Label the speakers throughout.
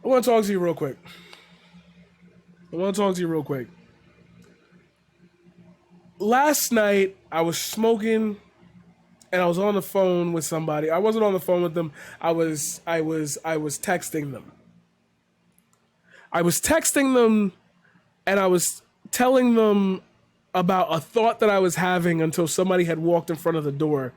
Speaker 1: I want to talk to you real quick. I want to talk to you real quick. Last night, I was smoking and I was on the phone with somebody. I wasn't on the phone with them. I was texting them. I was texting them and I was telling them about a thought that I was having until somebody had walked in front of the door.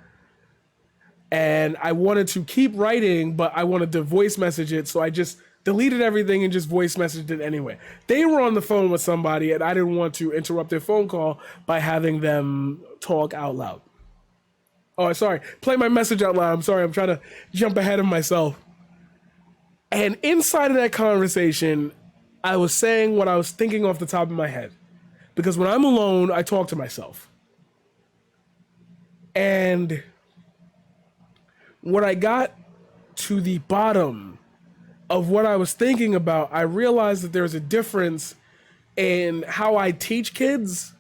Speaker 1: And I wanted to keep writing, but I wanted to voice message it, so I just deleted everything and just voice messaged it anyway. They were on the phone with somebody, and I didn't want to interrupt their phone call by having them talk out loud. Oh, sorry. Play my message out loud. I'm sorry. I'm trying to jump ahead of myself. And inside of that conversation, I was saying what I was thinking off the top of my head. Because when I'm alone, I talk to myself. And when I got to the bottom of what I was thinking about, I realized that there's a difference in how I teach kids,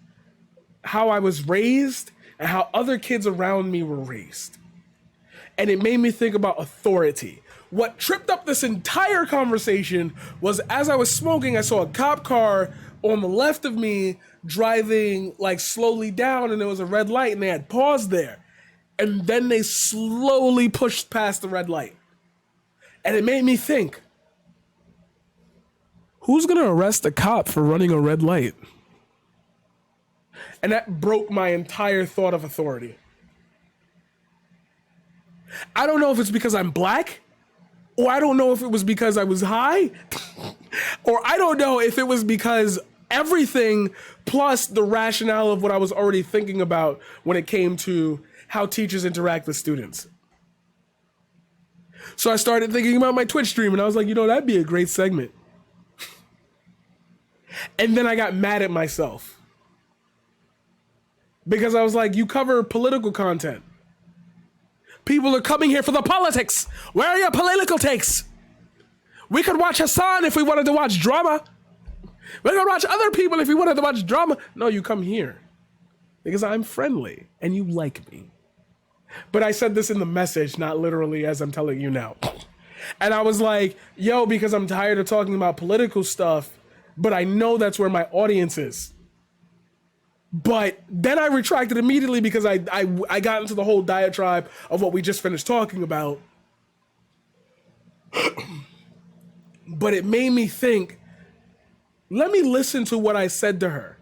Speaker 1: how I was raised, and how other kids around me were raised. And it made me think about authority. What tripped up this entire conversation was as I was smoking, I saw a cop car on the left of me driving like slowly down, and there was a red light and they had paused there. And then they slowly pushed past the red light. And it made me think, who's going to arrest a cop for running a red light? And that broke my entire thought of authority. I don't know if it's because I'm black, or I don't know if it was because I was high, or I don't know if it was because everything plus the rationale of what I was already thinking about when it came to how teachers interact with students. So I started thinking about my Twitch stream, and I was like, that'd be a great segment. And then I got mad at myself. Because I was like, you cover political content. People are coming here for the politics. Where are your political takes? We could watch Hassan if we wanted to watch drama. We could watch other people if we wanted to watch drama. No, you come here. Because I'm friendly, and you like me. But I said this in the message, not literally as I'm telling you now. And I was like, because I'm tired of talking about political stuff, but I know that's where my audience is. But then I retracted immediately because I got into the whole diatribe of what we just finished talking about. But it made me think, let me listen to what I said to her.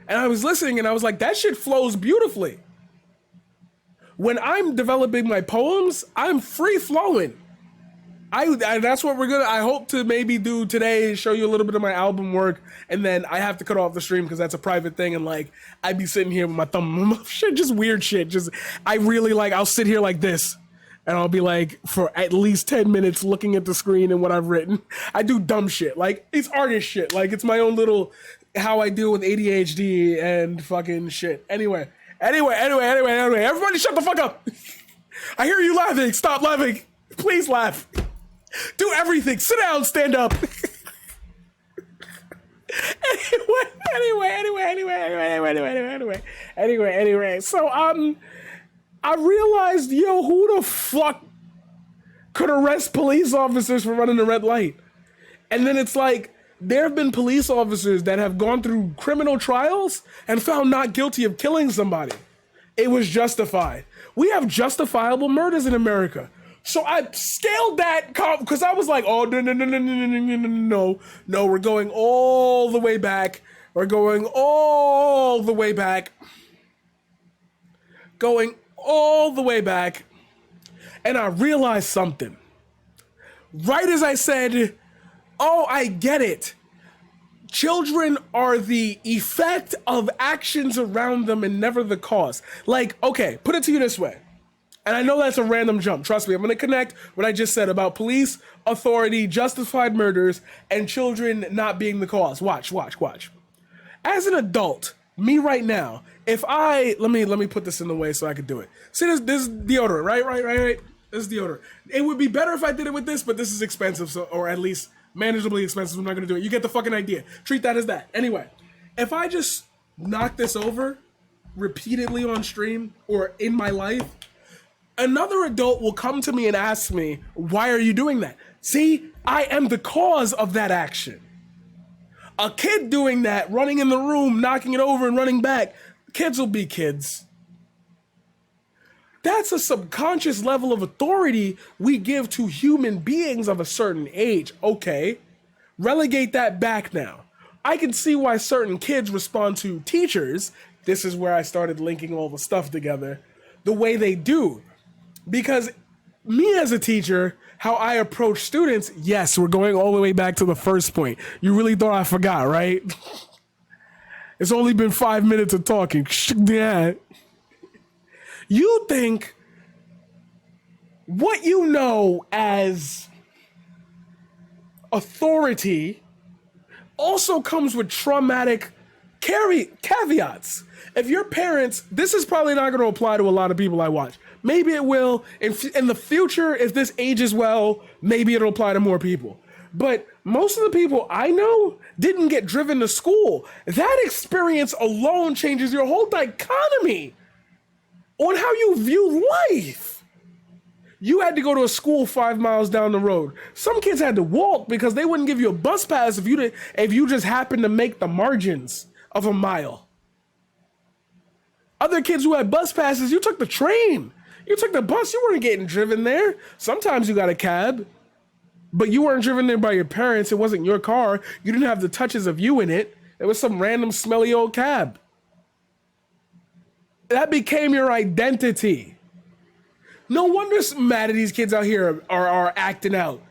Speaker 1: And I was listening and I was like, that shit flows beautifully. When I'm developing my poems, I'm free flowing. That's what I hope to maybe do today, show you a little bit of my album work, and then I have to cut off the stream because that's a private thing, and I'd be sitting here with my thumb, shit, just weird shit. I'll sit here like this, and I'll be like, for at least 10 minutes looking at the screen and what I've written. I do dumb shit, it's artist shit, it's my own little, how I deal with ADHD and fucking shit. Anyway, everybody shut the fuck up. I hear you laughing, stop laughing, please laugh. Do everything. Sit down, stand up. Anyway. So, I realized, who the fuck could arrest police officers for running a red light? And then it's like, there have been police officers that have gone through criminal trials and found not guilty of killing somebody. It was justified. We have justifiable murders in America. So I scaled that because I was like, oh, no, we're going all the way back. Going all the way back. And I realized something. Right as I said, oh, I get it. Children are the effect of actions around them and never the cause. Okay, put it to you this way. And I know that's a random jump. Trust me, I'm going to connect what I just said about police, authority, justified murders, and children not being the cause. Watch. As an adult, me right now, if I, let me put this in the way so I could do it. See, this is deodorant, right? This is deodorant. It would be better if I did it with this, but this is expensive, or at least manageably expensive. I'm not going to do it. You get the fucking idea. Treat that as that. Anyway, if I just knock this over repeatedly on stream or in my life, another adult will come to me and ask me, why are you doing that? See, I am the cause of that action. A kid doing that, running in the room, knocking it over and running back, kids will be kids. That's a subconscious level of authority we give to human beings of a certain age. Okay, relegate that back now. I can see why certain kids respond to teachers. This is where I started linking all the stuff together the way they do. Because me as a teacher, how I approach students, yes, we're going all the way back to the first point. You really thought I forgot, right? It's only been 5 minutes of talking. Yeah. You think what you know as authority also comes with traumatic caveats. If your parents, this is probably not going to apply to a lot of people I watch. Maybe it will. In the future, if this ages well, maybe it'll apply to more people. But most of the people I know didn't get driven to school. That experience alone changes your whole dichotomy on how you view life. You had to go to a school 5 miles down the road. Some kids had to walk because they wouldn't give you a bus pass if you just happened to make the margins of a mile. Other kids who had bus passes, you took the train. You took the bus, you weren't getting driven there. Sometimes you got a cab, but you weren't driven there by your parents. It wasn't your car. You didn't have the touches of you in it. It was some random smelly old cab. That became your identity. No wonder mad at these kids out here are acting out.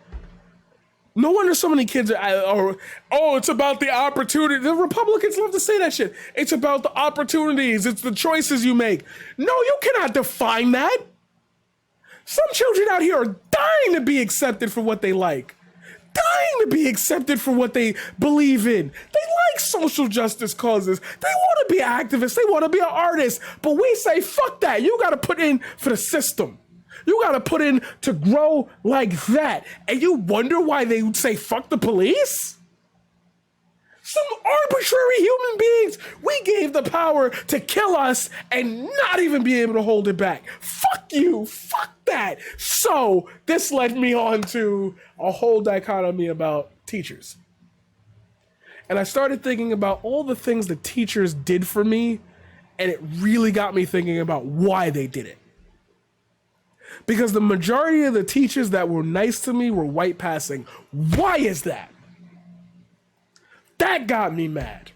Speaker 1: No wonder so many kids are, oh, it's about the opportunity. The Republicans love to say that shit. It's about the opportunities. It's the choices you make. No, you cannot define that. Some children out here are dying to be accepted for what they like. Dying to be accepted for what they believe in. They like social justice causes. They want to be activists. They want to be an artist. But we say, fuck that. You got to put in for the system. You got to put in to grow like that. And you wonder why they would say, fuck the police? Some arbitrary human beings we gave the power to kill us and not even be able to hold it back. Fuck you. Fuck that. So this led me on to a whole dichotomy about teachers. And I started thinking about all the things the teachers did for me, and it really got me thinking about why they did it. Because the majority of the teachers that were nice to me were white passing. Why is that? That got me mad.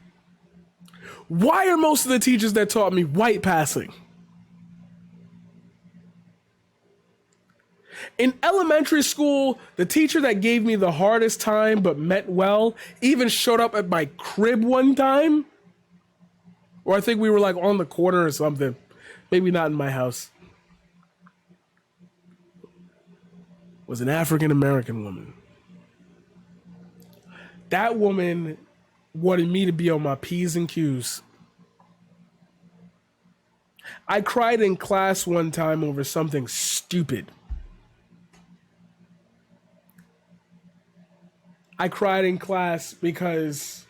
Speaker 1: Why are most of the teachers that taught me white passing? In elementary school, the teacher that gave me the hardest time but meant well even showed up at my crib one time. Or I think we were like on the corner or something. Maybe not in my house. Was an African-American woman. That woman wanted me to be on my P's and Q's. I cried in class one time over something stupid. I cried in class because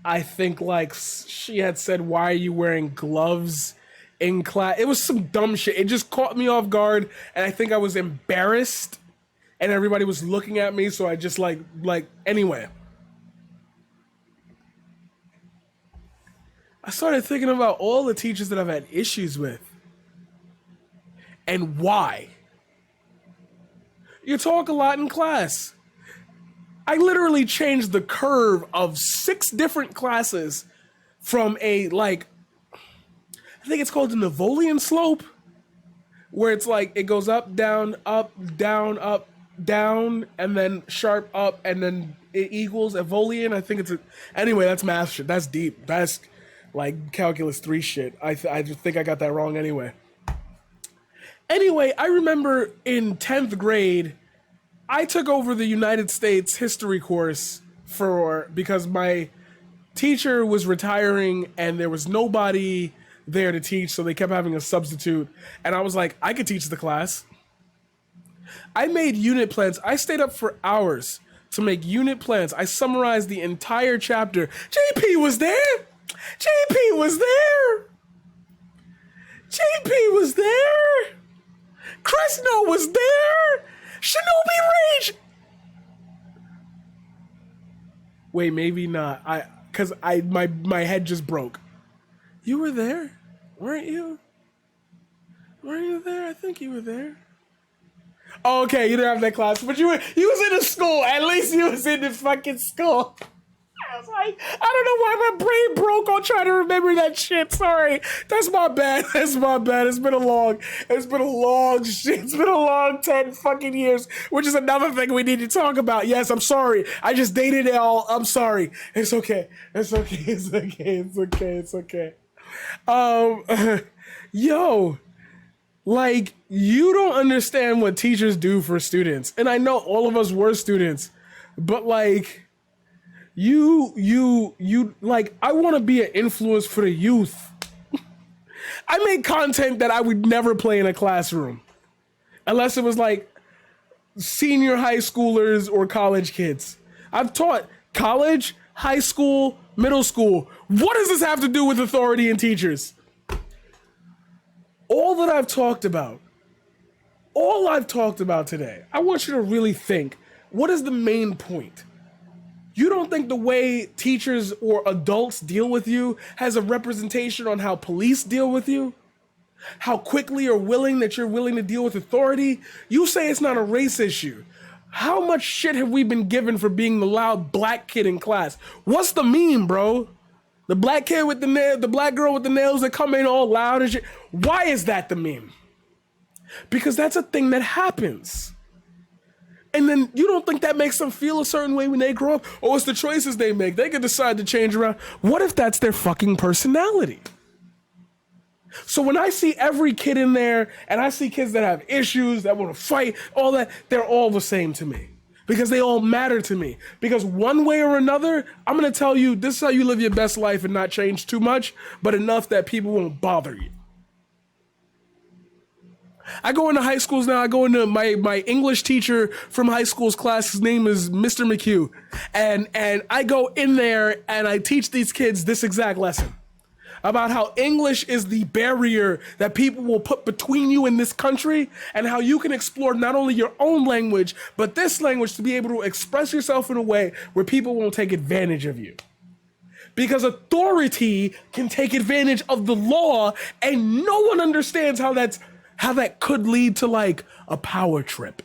Speaker 1: I think like she had said, why are you wearing gloves in class? It was some dumb shit. It just caught me off guard, and I think I was embarrassed, and everybody was looking at me, so I just anyway. I started thinking about all the teachers that I've had issues with, and why. You talk a lot in class. I literally changed the curve of 6 different classes from a, I think it's called the Nivolian slope, where it's like it goes up, down, down, and then sharp up, and then it equals Evolian. I think anyway, that's math shit. That's deep. That's like calculus 3 shit. I just think I got that wrong anyway. Anyway, I remember in 10th grade, I took over the United States history course because my teacher was retiring and there was nobody there to teach, so they kept having a substitute. And I was like, I could teach the class. I made unit plans. I stayed up for hours to make unit plans. I summarized the entire chapter. JP was there. JP was there. JP was there. Cresno was there. Shinobi Rage. Wait, maybe not. Cause my head just broke. You were there, weren't you? Were you there? I think you were there. Oh, okay, you didn't have that class, but you was in the school. At least you was in the fucking school. I was like, I don't know why my brain broke on trying to remember that shit. Sorry. That's my bad. That's my bad. It's been a long shit. It's been a long 10 fucking years, which is another thing we need to talk about. Yes, I'm sorry. I just dated it all. I'm sorry. It's okay. It's okay. It's okay. It's okay. It's okay. Yo, like, you don't understand what teachers do for students. And I know all of us were students, but like, you like, I want to be an influence for the youth. I make content that I would never play in a classroom unless it was like senior high schoolers or college kids. I've taught college, high school, middle school. What does this have to do with authority and teachers? All that I've talked about, all I've talked about today, I want you to really think, what is the main point? You don't think the way teachers or adults deal with you has a representation on how police deal with you? How quickly or willing that you're willing to deal with authority? You say it's not a race issue. How much shit have we been given for being the loud black kid in class? What's the meme, bro? The black kid with the nail, the black girl with the nails that come in all loud and shit. Why is that the meme? Because that's a thing that happens. And then you don't think that makes them feel a certain way when they grow up? Or it's the choices they make. They can decide to change around. What if that's their fucking personality? So when I see every kid in there and I see kids that have issues, that want to fight, all that, they're all the same to me. Because they all matter to me. Because one way or another, I'm going to tell you, this is how you live your best life and not change too much, but enough that people won't bother you. I go into high schools now. I go into my English teacher from high school's class. His name is Mr. McHugh. And I go in there and I teach these kids this exact lesson about how English is the barrier that people will put between you and this country, and how you can explore not only your own language, but this language to be able to express yourself in a way where people won't take advantage of you. Because authority can take advantage of the law, and no one understands how that could lead to like a power trip.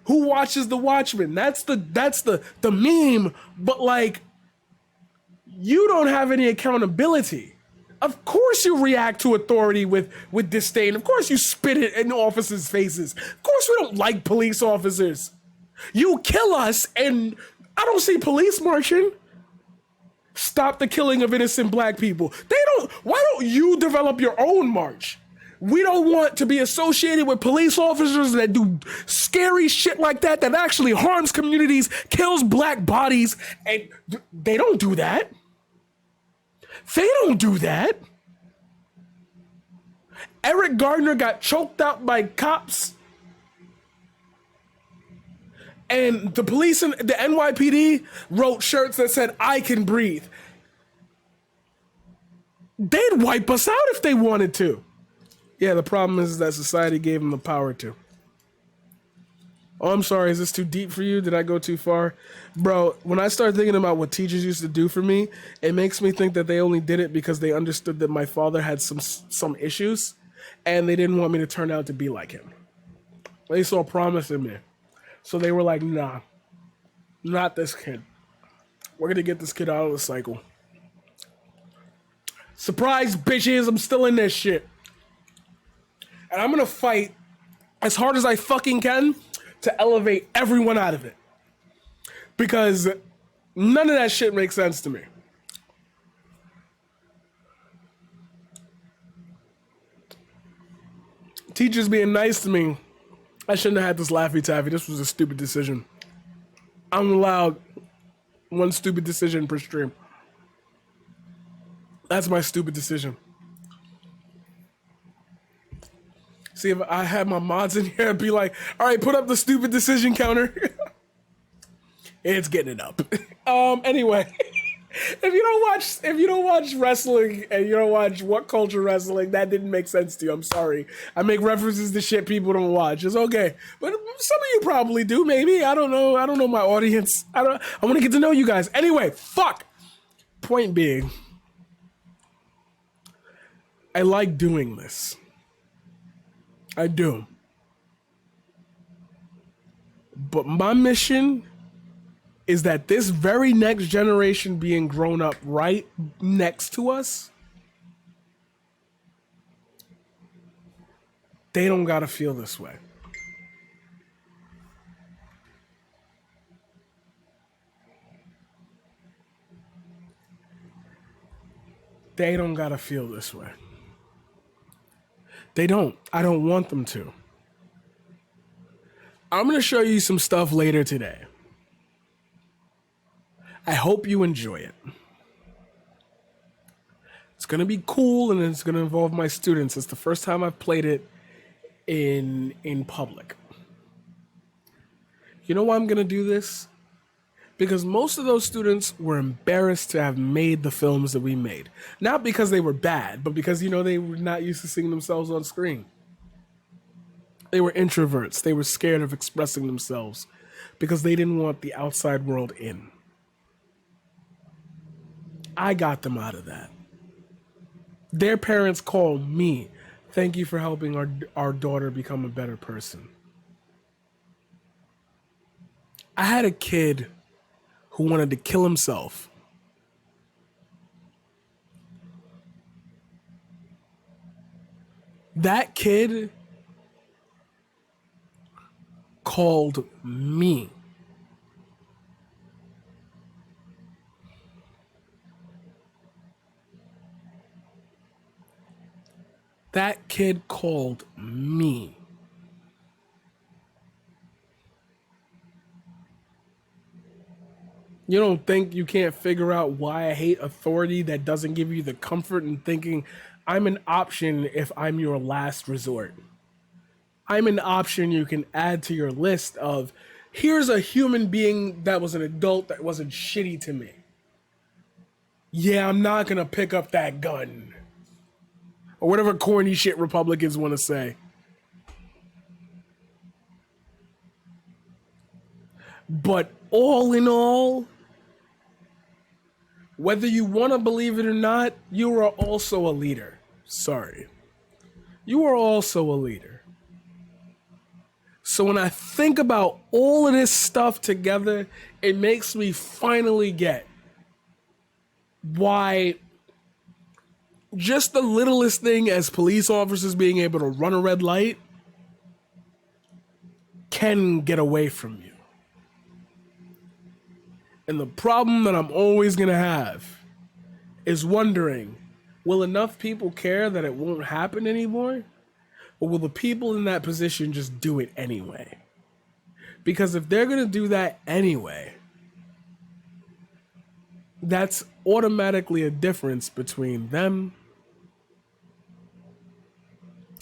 Speaker 1: Who watches The Watchmen? That's the meme, but like, you don't have any accountability. Of course you react to authority with disdain. Of course you spit it in officers' faces. Of course we don't like police officers. You kill us and I don't see police marching. Stop the killing of innocent black people. Why don't you develop your own march? We don't want to be associated with police officers that do scary shit like that actually harms communities, kills black bodies, and they don't do that. They don't do that. Eric Gardner got choked out by cops, and the police and the NYPD wrote shirts that said, "I can breathe." They'd wipe us out if they wanted to. Yeah, the problem is that society gave them the power to. Oh, I'm sorry. Is this too deep for you? Did I go too far? Bro, when I start thinking about what teachers used to do for me, it makes me think that they only did it because they understood that my father had some issues and they didn't want me to turn out to be like him. They saw promise in me. So they were like, nah, not this kid. We're going to get this kid out of the cycle. Surprise, bitches. I'm still in this shit. And I'm going to fight as hard as I fucking can to elevate everyone out of it. Because none of that shit makes sense to me. Teachers being nice to me, I shouldn't have had this Laffy Taffy. This was a stupid decision. I'm allowed one stupid decision per stream. That's my stupid decision. See, if I had my mods in here, I'd be like, all right, put up the stupid decision counter. It's getting it up. Anyway, If you don't watch wrestling and you don't watch What Culture Wrestling, that didn't make sense to you. I'm sorry. I make references to shit people don't watch. It's okay. But some of you probably do, maybe. I don't know. I don't know my audience. I want to get to know you guys. Anyway, fuck. Point being, I like doing this. I do. But my mission is that this very next generation being grown up right next to us, they don't gotta feel this way. They don't gotta feel this way. They don't. I don't want them to. I'm gonna show you some stuff later today. I hope you enjoy it. It's gonna be cool and it's gonna involve my students. It's the first time I've played it in public. You know why I'm gonna do this? Because most of those students were embarrassed to have made the films that we made. Not because they were bad, but because, they were not used to seeing themselves on screen. They were introverts. They were scared of expressing themselves because they didn't want the outside world in. I got them out of that. Their parents called me. Thank you for helping our daughter become a better person. I had a kid who wanted to kill himself. That kid called me. That kid called me. You don't think you can't figure out why I hate authority that doesn't give you the comfort in thinking I'm an option if I'm your last resort. I'm an option you can add to your list of here's a human being that was an adult that wasn't shitty to me. Yeah, I'm not gonna pick up that gun. Or whatever corny shit Republicans want to say. But all in all, whether you want to believe it or not, you are also a leader. Sorry. You are also a leader. So when I think about all of this stuff together, it makes me finally get why just the littlest thing as police officers being able to run a red light can get away from you. And the problem that I'm always going to have is wondering, will enough people care that it won't happen anymore? Or will the people in that position just do it anyway? Because if they're going to do that anyway, that's automatically a difference between them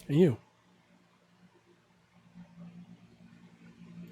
Speaker 1: and you.